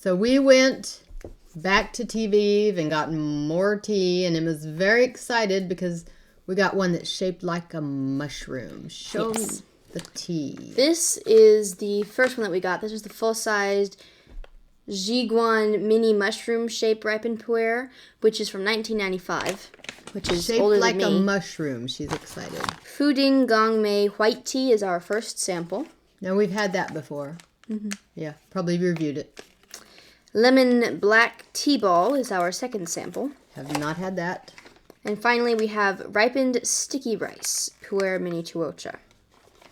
So we went back to Teavivre and got more tea, and Emma's very excited because we got one that's shaped like a mushroom. Show me the tea. This is the first one that we got. This is the full-sized Xiaguan mini mushroom shaped ripened Puerh, which is from 1995, which is Shaped older like than me. a mushroom. She's excited. Fuding Gong Mei white tea is our first sample. Now, we've had that before. Yeah, probably reviewed it. Lemon black tea ball is our second sample. Have not had that. And finally, we have ripened sticky rice, Puerh mini Tuocha.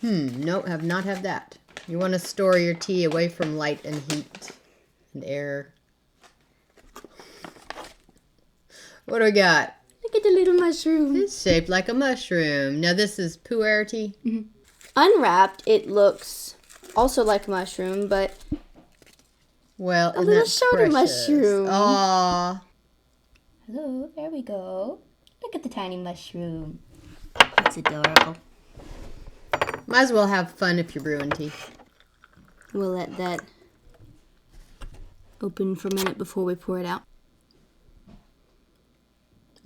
No, have not had that. You want to store your tea away from light and heat and air. What do we got? Look at the little mushroom. It's shaped like a mushroom. Now, this is Puerh tea. Unwrapped, it looks also like a mushroom, but Well, a little shoulder precious. mushroom. Aww. Hello, there we go. Look at the tiny mushroom. It's adorable. Might as well have fun if you're brewing tea. we'll let that open for a minute before we pour it out.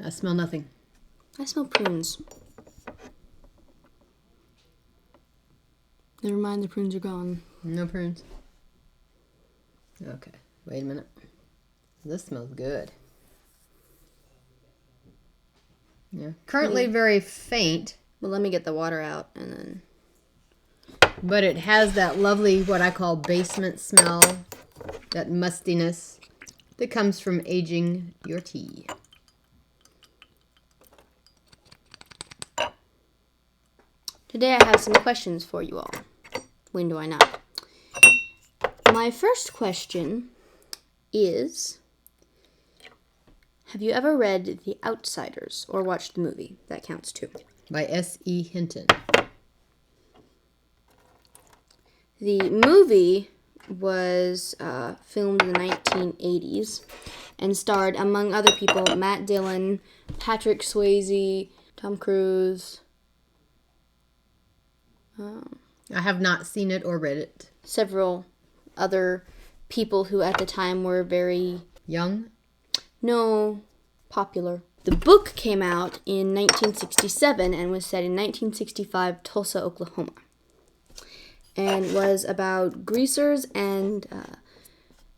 I smell nothing. I smell prunes. Never mind, the prunes are gone. No prunes. Okay, wait a minute. This smells good. Yeah, currently very faint, Well, let me get the water out and then... but it has that lovely, what I call basement smell, that mustiness that comes from aging your tea. Today I have some questions for you all. When do I not? My first question is, have you ever read The Outsiders or watched the movie? That counts too. By S.E. Hinton. The movie was filmed in the 1980s and starred, among other people, Matt Dillon, Patrick Swayze, Tom Cruise, I have not seen it or read it. several other people who at the time were very, Young? popular. The book came out in 1967 and was set in 1965 Tulsa, Oklahoma, and was about greasers and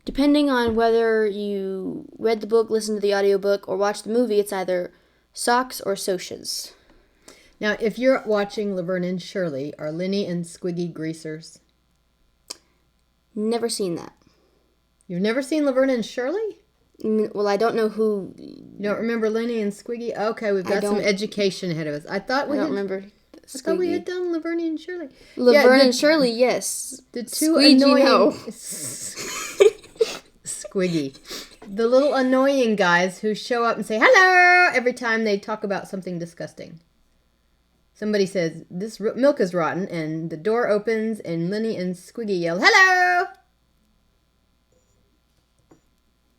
depending on whether you read the book, listened to the audiobook, or watched the movie, it's either socks or socias. Now, if you're watching Laverne and Shirley, are Lenny and Squiggy greasers? Never seen that. You've never seen Laverne and Shirley? Well, I don't know who. You don't remember Lenny and Squiggy? Okay, we've got some education ahead of us. I thought we I don't had, remember. I thought we had done Laverne and Shirley. Laverne the- and Shirley, yes. The two Squeegee, annoying no. Squiggy. The little annoying guys who show up and say hello every time they talk about something disgusting. Somebody says, this milk is rotten, and the door opens, and Lenny and Squiggy yell, hello!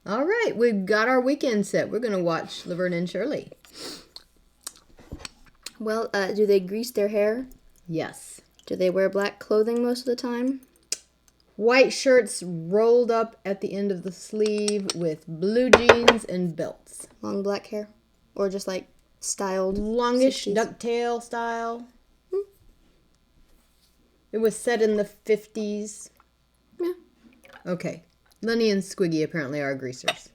All right, we've got our weekend set. We're going to watch Laverne and Shirley. Well, do they grease their hair? Yes. Do they wear black clothing most of the time? White shirts rolled up at the end of the sleeve with blue jeans and belts. Long black hair? Or just like styled? Longish 60s? ducktail style. It was set in the 50s. Yeah. Okay. Lenny and Squiggy apparently are greasers.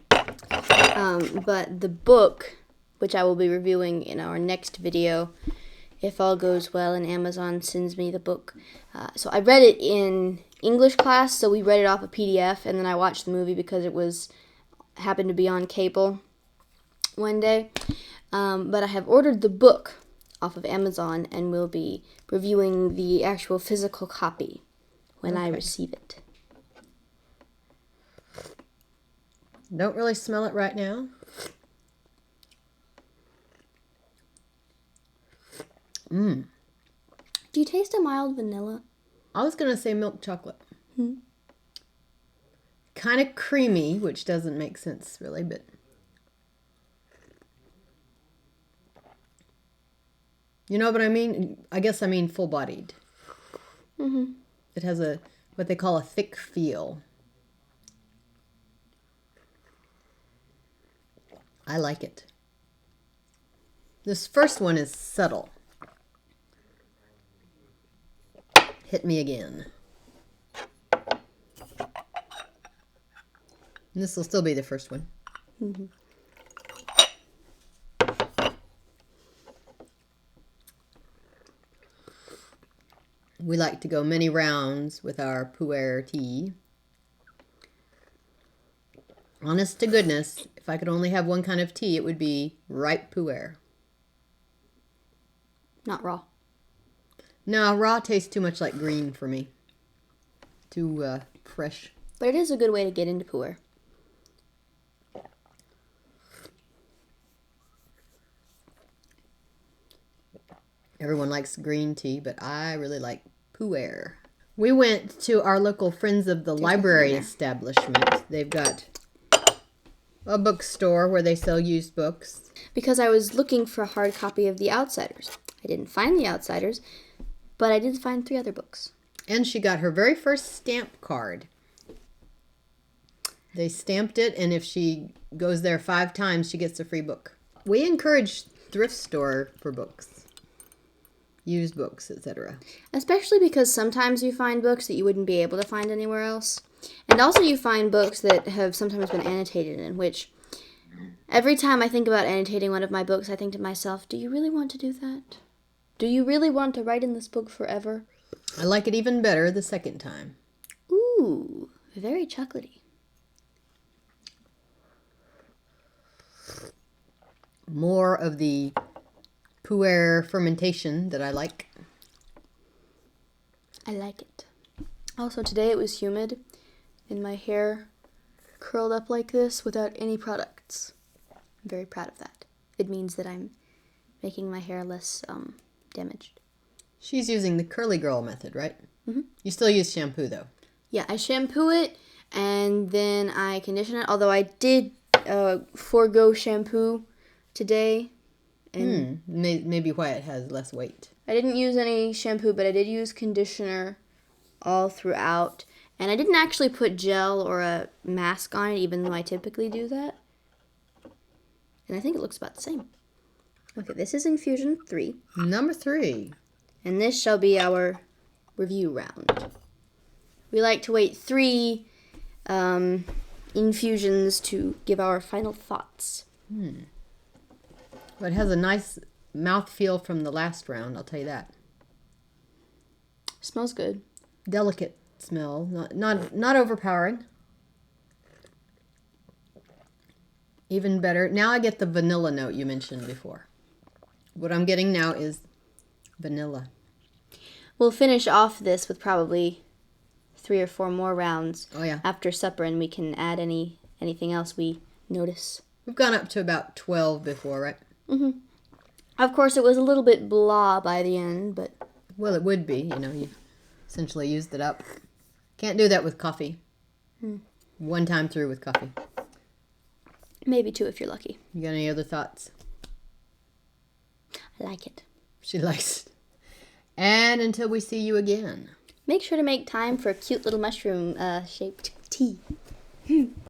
But the book, which I will be reviewing in our next video, if all goes well and Amazon sends me the book. So I read it in English class, so we read it off a PDF, and then I watched the movie because it happened to be on cable one day. But I have ordered the book off of Amazon and will be reviewing the actual physical copy when I receive it. Don't really smell it right now. Do you taste a mild vanilla? I was going to say milk chocolate. Kind of creamy, which doesn't make sense really, but... You know what I mean? I guess I mean full-bodied. It has what they call a thick feel. I like it. This first one is subtle. Hit me again. And this will still be the first one. Mm-hmm. We like to go many rounds with our Puerh tea. Honest to goodness, if I could only have one kind of tea, it would be ripe Puerh. Not raw. No, raw tastes too much like green for me. Too fresh. But it is a good way to get into Puerh. Everyone likes green tea, but I really like Puerh. We went to our local Friends of the Library establishment. They've got a bookstore where they sell used books. Because I was looking for a hard copy of The Outsiders. I didn't find The Outsiders, but I did find 3 other books. And she got her very first stamp card. They stamped it, and if she goes there 5 times, she gets a free book. We encourage thrift store for books, used books, etc. Especially because sometimes you find books that you wouldn't be able to find anywhere else. And also you find books that have sometimes been annotated, in which every time I think about annotating one of my books, I think to myself, do you really want to do that? Do you really want to write in this book forever? I like it even better the second time. Ooh, very chocolatey. More of the Puerh fermentation that I like. I like it. Also, today it was humid, and my hair curled up like this without any products. I'm very proud of that. It means that I'm making my hair less damaged. She's using the curly girl method, right? Mm-hmm. You still use shampoo, though. Yeah, I shampoo it, and then I condition it, although I did forego shampoo today. And Maybe why it has less weight. I didn't use any shampoo, but I did use conditioner all throughout. And I didn't actually put gel or a mask on it, even though I typically do that. And I think it looks about the same. Okay, this is infusion 3. Number 3. And this shall be our review round. We like to wait 3 infusions to give our final thoughts. But it has a nice mouthfeel from the last round, I'll tell you that. Smells good. Delicate smell, not overpowering. Even better. Now I get the vanilla note you mentioned before. What I'm getting now is vanilla. We'll finish off this with probably 3 or 4 more rounds after supper, and we can add anything else we notice. We've gone up to about 12 before, right? Mm-hmm. Of course, it was a little bit blah by the end, but... Well, it would be. You essentially used it up. Can't do that with coffee. 1 time through with coffee. Maybe 2 if you're lucky. You got any other thoughts? I like it. She likes it. And until we see you again. Make sure to make time for a cute little mushroom shaped tea.